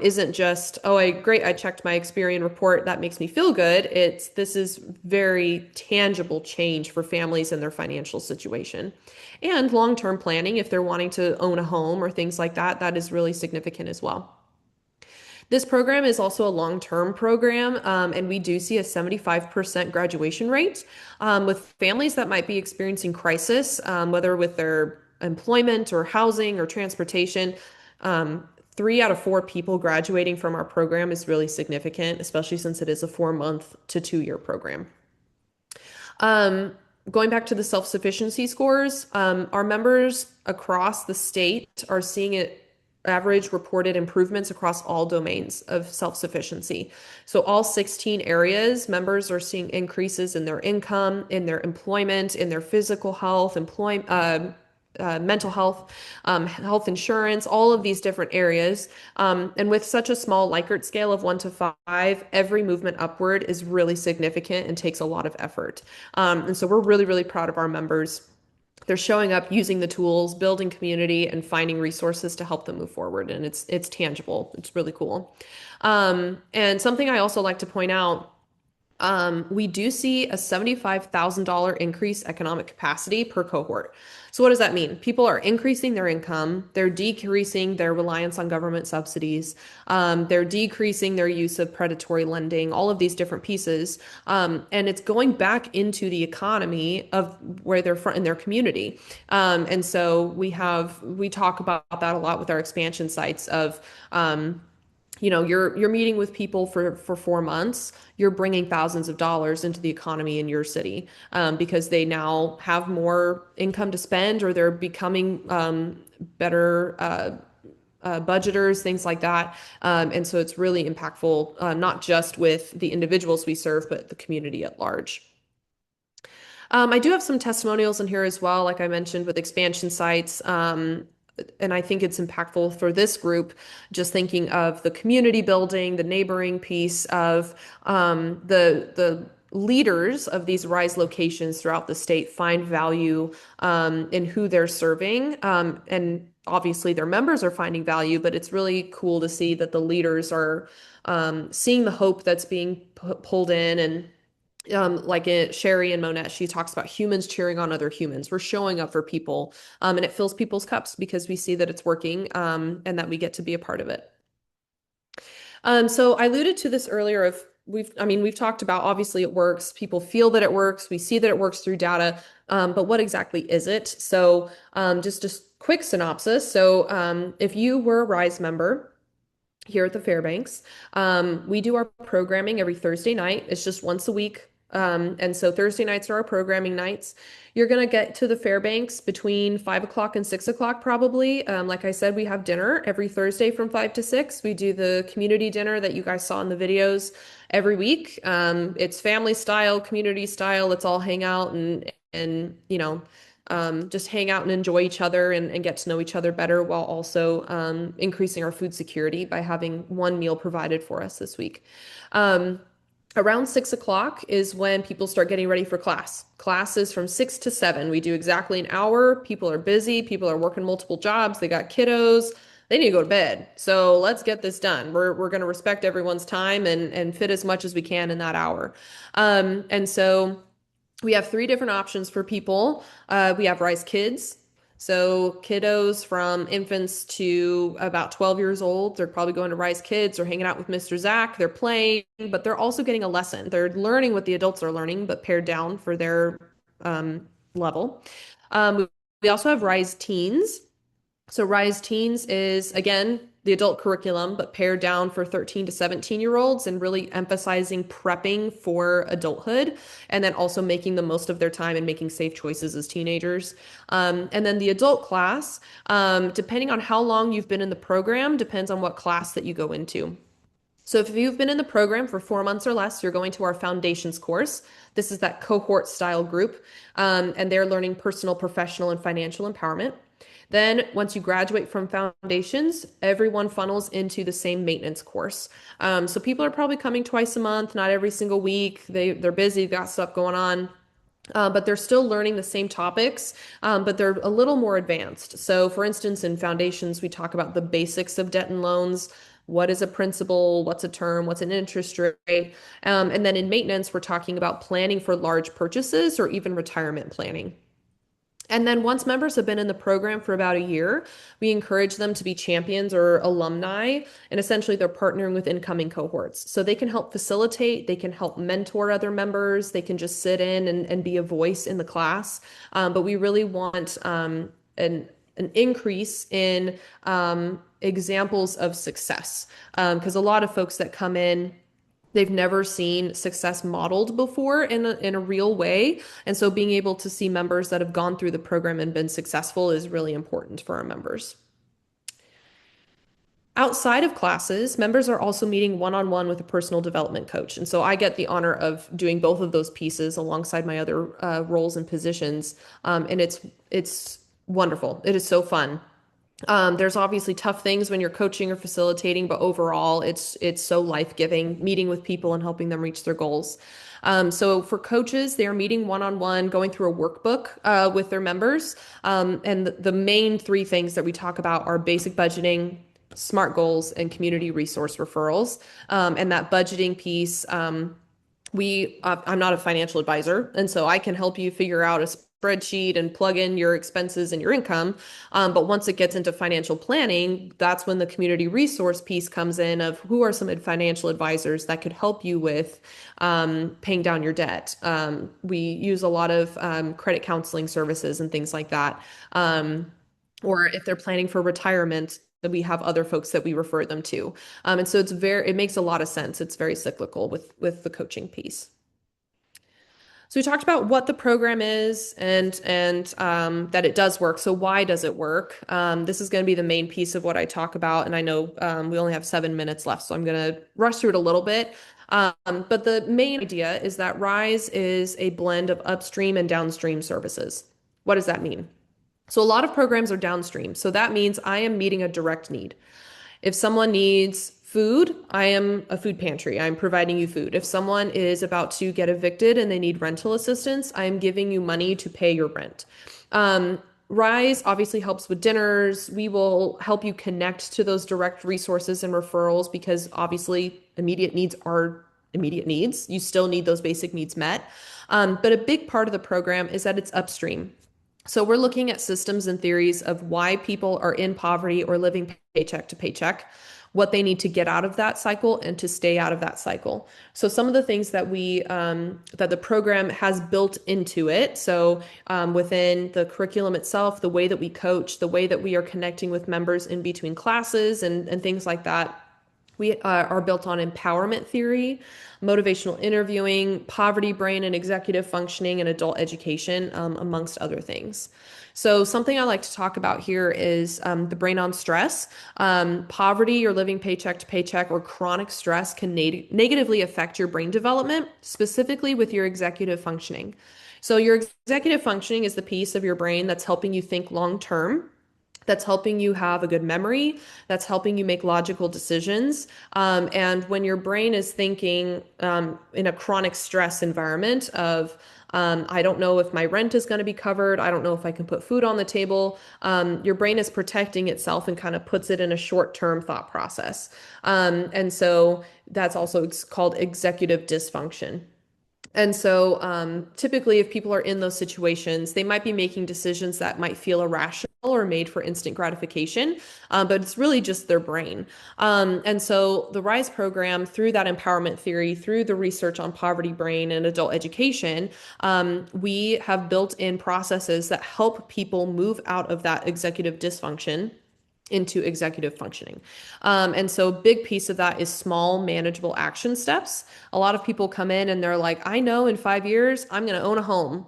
isn't just, oh, I checked my Experian report, that makes me feel good. This is very tangible change for families and their financial situation. And long-term planning, if they're wanting to own a home or things like that, that is really significant as well. This program is also a long-term program, and we do see a 75% graduation rate with families that might be experiencing crisis, whether with their employment or housing or transportation. 3 out of 4 people graduating from our program is really significant, especially since it is a 4-month to 2-year program. Going back to the self-sufficiency scores, our members across the state are seeing it average reported improvements across all domains of self-sufficiency. So all 16 areas, members are seeing increases in their income, in their employment, in their physical health, mental health, health insurance, all of these different areas. And with such a small Likert scale of 1 to 5, every movement upward is really significant and takes a lot of effort. And so we're really, really proud of our members. They're showing up, using the tools, building community, and finding resources to help them move forward. And it's tangible. It's really cool. And something I also like to point out, we do see a $75,000 increase economic capacity per cohort. So what does that mean? People are increasing their income, they're decreasing their reliance on government subsidies, they're decreasing their use of predatory lending, all of these different pieces, and it's going back into the economy of where they're from in their community. And so we talk about that a lot with our expansion sites of you're meeting with people for 4 months, you're bringing thousands of dollars into the economy in your city because they now have more income to spend, or they're becoming better budgeters, things like that. And so it's really impactful, not just with the individuals we serve, but the community at large. I do have some testimonials in here as well, like I mentioned with expansion sites. And I think it's impactful for this group, just thinking of the community building, the neighboring piece of the leaders of these RISE locations throughout the state find value in who they're serving. And obviously their members are finding value, but it's really cool to see that the leaders are seeing the hope that's being pulled in. And Sherry and Monette, she talks about humans cheering on other humans. We're showing up for people, and it fills people's cups because we see that it's working, and that we get to be a part of it. So I alluded to this earlier we've talked about, obviously it works. People feel that it works. We see that it works through data, but what exactly is it? So just a quick synopsis. So if you were a RISE member here at the Fairbanks, we do our programming every Thursday night. It's just once a week. And so Thursday nights are our programming nights. You're going to get to the Fairbanks between 5 o'clock and 6 o'clock, probably. Like I said, we have dinner every Thursday from 5 to 6. We do the community dinner that you guys saw in the videos every week. It's family style, community style. Let's all hang out and just hang out and enjoy each other and get to know each other better, while also increasing our food security by having one meal provided for us this week. Around 6 o'clock is when people start getting ready for class. Class is from 6 to 7. We do exactly an hour. People are busy. People are working multiple jobs. They got kiddos. They need to go to bed. So let's get this done. We're going to respect everyone's time and fit as much as we can in that hour. And so we have 3 different options for people. We have RISE Kids. So kiddos from infants to about 12 years old, they're probably going to RISE Kids or hanging out with Mr. Zach. They're playing, but they're also getting a lesson. They're learning what the adults are learning, but pared down for their level. We also have RISE Teens. So RISE Teens is, again, the adult curriculum, but pared down for 13 to 17-year-olds and really emphasizing prepping for adulthood and then also making the most of their time and making safe choices as teenagers. And then the adult class, depending on how long you've been in the program, depends on what class that you go into. So if you've been in the program for 4 months or less, you're going to our foundations course. This is that cohort style group, and they're learning personal, professional, and financial empowerment. Then once you graduate from foundations, everyone funnels into the same maintenance course. So people are probably coming twice a month, not every single week. They're busy, got stuff going on. But they're still learning the same topics, but they're a little more advanced. So for instance, in foundations, we talk about the basics of debt and loans. What is a principal? What's a term? What's an interest rate? And then in maintenance, we're talking about planning for large purchases or even retirement planning. And then once members have been in the program for about a year, we encourage them to be champions or alumni. And essentially, they're partnering with incoming cohorts. So they can help facilitate, they can help mentor other members, they can just sit in and be a voice in the class. But we really want an increase in examples of success. Because a lot of folks that come in, they've never seen success modeled before in a real way. And so being able to see members that have gone through the program and been successful is really important for our members. Outside of classes, members are also meeting one-on-one with a personal development coach. And so I get the honor of doing both of those pieces alongside my other roles and positions. And it's wonderful. It is so fun. There's obviously tough things when you're coaching or facilitating, but overall, it's so life-giving, meeting with people and helping them reach their goals. So for coaches, they are meeting one-on-one, going through a workbook with their members. And the main three things that we talk about are basic budgeting, SMART goals, and community resource referrals. And that budgeting piece, I'm not a financial advisor, and so I can help you figure out a spreadsheet and plug in your expenses and your income. But once it gets into financial planning, that's when the community resource piece comes in of who are some financial advisors that could help you with paying down your debt. We use a lot of credit counseling services and things like that. Or if they're planning for retirement, we have other folks that we refer them to. And so it makes a lot of sense. It's very cyclical with the coaching piece. So we talked about what the program is and that it does work. So why does it work? This is going to be the main piece of what I talk about. And I know we only have 7 minutes left, so I'm going to rush through it a little bit. But the main idea is that RISE is a blend of upstream and downstream services. What does that mean? So a lot of programs are downstream. So that means I am meeting a direct need. If someone needs food, I am a food pantry. I'm providing you food. If someone is about to get evicted and they need rental assistance, I am giving you money to pay your rent. RISE obviously helps with dinners. We will help you connect to those direct resources and referrals because obviously immediate needs are immediate needs. You still need those basic needs met. But a big part of the program is that it's upstream. So we're looking at systems and theories of why people are in poverty or living paycheck to paycheck, what they need to get out of that cycle and to stay out of that cycle. So some of the things that that the program has built into it. So within the curriculum itself, the way that we coach, the way that we are connecting with members in between classes and things like that. We are built on empowerment theory, motivational interviewing, poverty brain and executive functioning, and adult education, amongst other things. So something I like to talk about here is the brain on stress. Poverty or living paycheck to paycheck or chronic stress can negatively affect your brain development, specifically with your executive functioning. So your executive functioning is the piece of your brain that's helping you think long term, that's helping you have a good memory, that's helping you make logical decisions. And when your brain is thinking in a chronic stress environment of, I don't know if my rent is going to be covered, I don't know if I can put food on the table, your brain is protecting itself and kind of puts it in a short-term thought process. And so that's also called executive dysfunction. And so typically if people are in those situations, they might be making decisions that might feel irrational or made for instant gratification, but it's really just their brain. And so the RISE program, through that empowerment theory, through the research on poverty brain and adult education, we have built in processes that help people move out of that executive dysfunction into executive functioning. And so a big piece of that is small, manageable action steps. A lot of people come in and they're like, I know in 5 years, I'm going to own a home.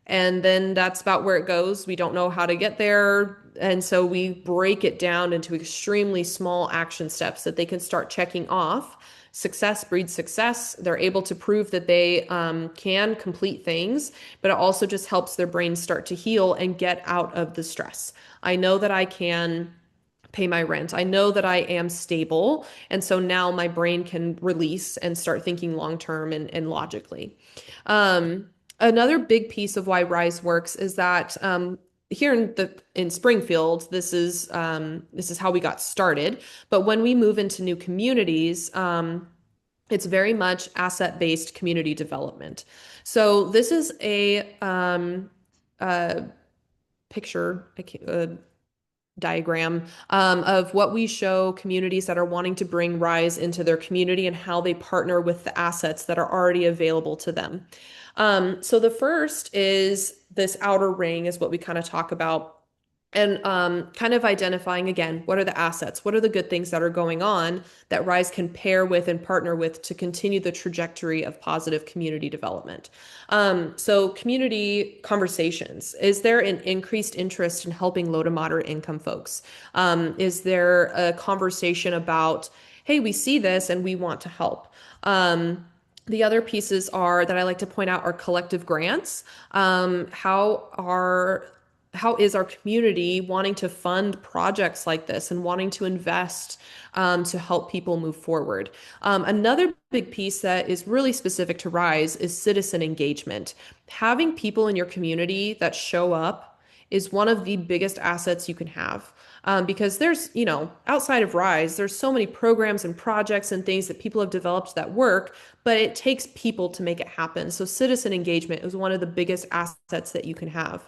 And then that's about where it goes. We don't know how to get there. And so we break it down into extremely small action steps that they can start checking off. Success breeds success. They're able to prove that they can complete things, but it also just helps their brains start to heal and get out of the stress. I know that I can pay my rent. I know that I am stable. And so now my brain can release and start thinking long term and logically. Another big piece of why Rise works is that here in Springfield, this is how we got started. But when we move into new communities, it's very much asset-based community development. So this is a picture, diagram of what we show communities that are wanting to bring Rise into their community and how they partner with the assets that are already available to them. So the first is this outer ring is what we kind of talk about. And kind of identifying again, what are the assets? What are the good things that are going on that Rise can pair with and partner with to continue the trajectory of positive community development? So community conversations. Is there an increased interest in helping low to moderate income folks? Is there a conversation about, hey, we see this and we want to help? The other pieces are that I like to point out are collective grants. How is our community wanting to fund projects like this and wanting to invest to help people move forward? Another big piece that is really specific to Rise is citizen engagement. Having people in your community that show up is one of the biggest assets you can have. Because there's, outside of Rise, there's so many programs and projects and things that people have developed that work, but it takes people to make it happen. So citizen engagement is one of the biggest assets that you can have.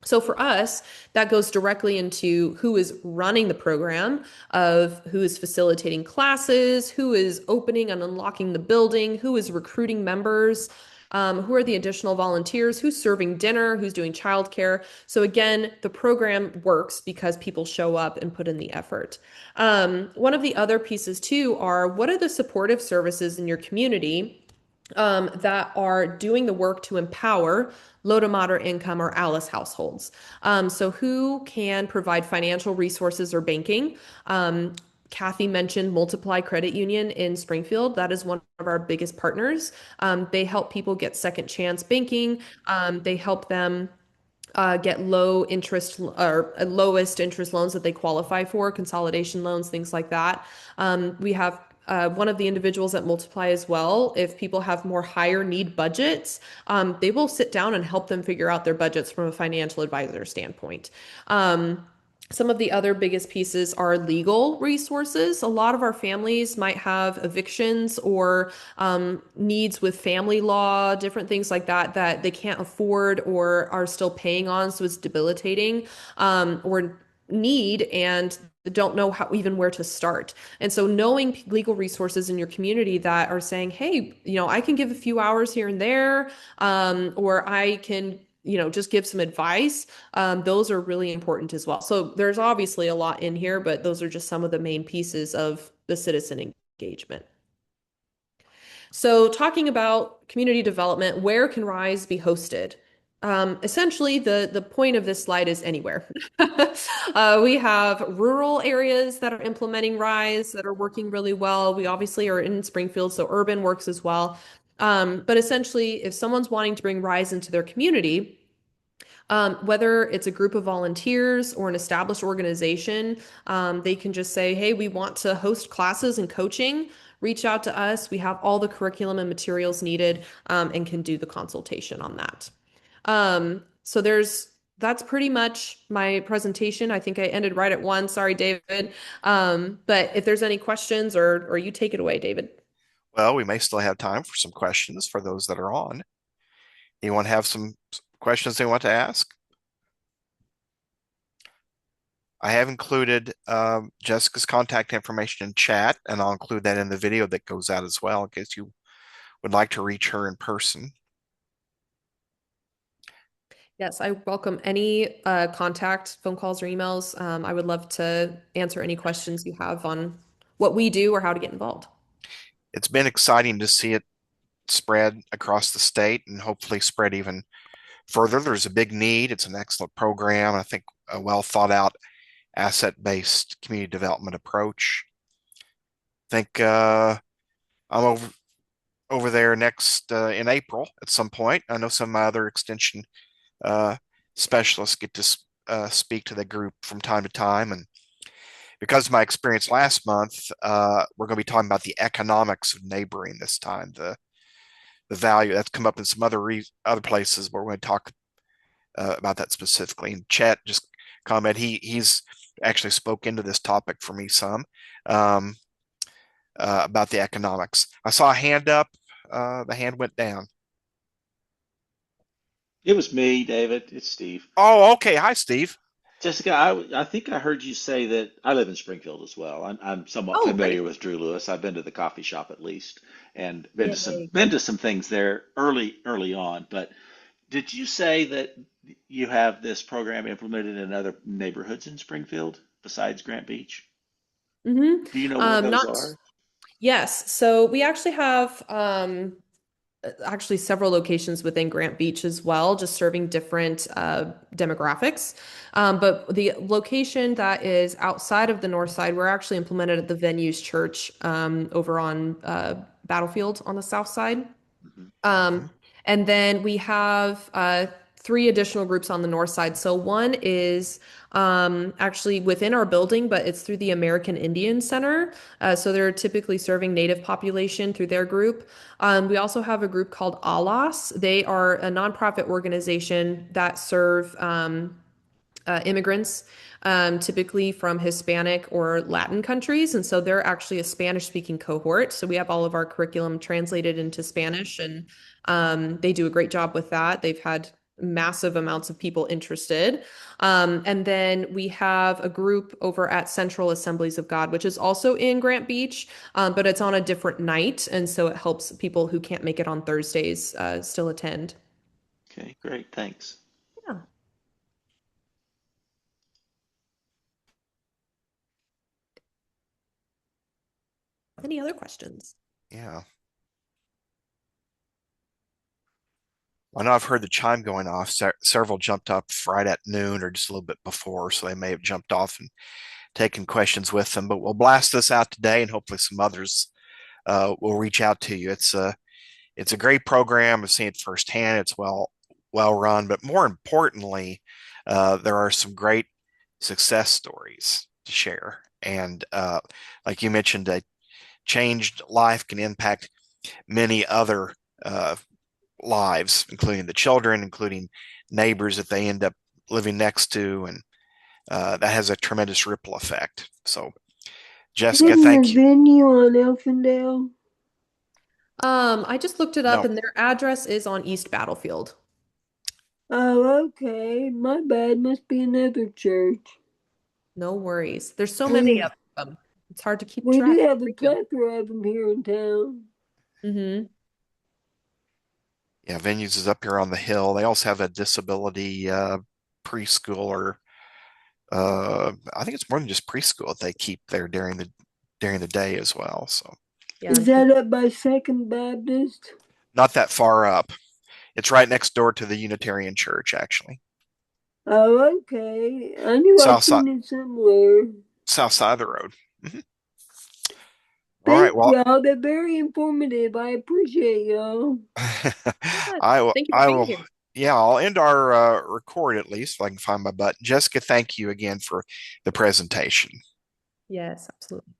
So for us, that goes directly into who is running the program, of who is facilitating classes, who is opening and unlocking the building, who is recruiting members, who are the additional volunteers, who's serving dinner, who's doing childcare. So again, the program works because people show up and put in the effort. One of the other pieces too are, what are the supportive services in your community that are doing the work to empower low to moderate income or ALICE households? So who can provide financial resources or banking? Kathy mentioned Multiply Credit Union in Springfield. That is one of our biggest partners. They help people get second chance banking. They help them get low interest or lowest interest loans that they qualify for, consolidation loans, things like that. We have one of the individuals at Multiply as well. If people have more higher need budgets, they will sit down and help them figure out their budgets from a financial advisor standpoint. Some of the other biggest pieces are legal resources. A lot of our families might have evictions or needs with family law, different things like that, that they can't afford or are still paying on. So it's debilitating, or need and don't know how even where to start. And so knowing legal resources in your community that are saying, hey, I can give a few hours here and there, or I can just give some advice. Those are really important as well. So there's obviously a lot in here, but those are just some of the main pieces of the citizen engagement. So talking about community development, where can Rise be hosted? Essentially, the point of this slide is anywhere. We have rural areas that are implementing Rise that are working really well. We obviously are in Springfield, so urban works as well. But essentially, if someone's wanting to bring Rise into their community, whether it's a group of volunteers or an established organization, they can just say, hey, we want to host classes and coaching. Reach out to us. We have all the curriculum and materials needed, and can do the consultation on that. So that's pretty much my presentation. I think I ended right at 1. Sorry, David. But if there's any questions, or you take it away, David. Well, we may still have time for some questions for those that are on. Anyone have some questions they want to ask? I have included Jessica's contact information in chat, and I'll include that in the video that goes out as well in case you would like to reach her in person. Yes, I welcome any contact, phone calls or emails. I would love to answer any questions you have on what we do or how to get involved. It's been exciting to see it spread across the state and hopefully spread even further. There's a big need. It's an excellent program. I think a well thought out asset-based community development approach. I think I'm over there next in April at some point. I know some of my other extension uh, specialists get to speak to the group from time to time, and because of my experience last month, we're going to be talking about the economics of neighboring this time. The value that's come up in some other places where we're going to talk about that specifically. And Chet just comment he's actually spoke into this topic for me some um, about the economics. I saw a hand up. The hand went down. It was me, David. It's Steve. Oh, okay. Hi, Steve. Jessica, I think I heard you say that I live in Springfield as well. I'm somewhat Oh, great. familiar with Drew Lewis. I've been to the coffee shop at least, and Yay. been to some things there early on. But did you say that you have this program implemented in other neighborhoods in Springfield besides Grant Beach? Mm-hmm. Do you know where those Not, are? yes. So we actually have actually several locations within Grant Beach as well, just serving different demographics. But the location that is outside of the north side, we're actually implemented at the Venues Church over on Battlefield on the south side. Mhm. Um, and then we have three additional groups on the north side. So one is actually within our building, but it's through the American Indian Center. So they're typically serving Native population through their group. We also have a group called ALAS. They are a nonprofit organization that serve immigrants, typically from Hispanic or Latin countries. And so they're actually a Spanish speaking cohort. So we have all of our curriculum translated into Spanish, and they do a great job with that. They've had massive amounts of people interested. And then we have a group over at Central Assemblies of God, which is also in Grant Beach, but it's on a different night. And so it helps people who can't make it on Thursdays still attend. Okay, great. Thanks. Yeah. Any other questions? Yeah. I know I've heard the chime going off. Several jumped up right at noon or just a little bit before, so they may have jumped off and taken questions with them. But we'll blast this out today, and hopefully some others will reach out to you. It's a great program. I've seen it firsthand. It's well run, but more importantly, there are some great success stories to share. And like you mentioned, a changed life can impact many other lives, including the children, including neighbors that they end up living next to, and that has a tremendous ripple effect. So, Jessica, Isn't the thank you. venue on Elfindale? I just looked it up No, and their address is on East Battlefield. Oh, okay. My bad. Must be another church. No worries. There's so many We of them. It's hard to keep we track. do have a plethora of them here in town. Mm-hmm. yeah, Venues is up here on the hill. They also have a disability preschool, or I think it's more than just preschool that they keep there during the day as well. So Yeah. Is that up by Second Baptist? not that far up. It's right next door to the Unitarian Church, actually. Oh, okay. I knew I'd South side, seen it somewhere. south side of the road. Mhm. All right. Thank Well, y'all. They're very informative. I appreciate y'all. Yeah. I Thank you for I being will. here. Yeah, I'll end our record at least if I can find my button. Jessica, thank you again for the presentation. Yes, absolutely.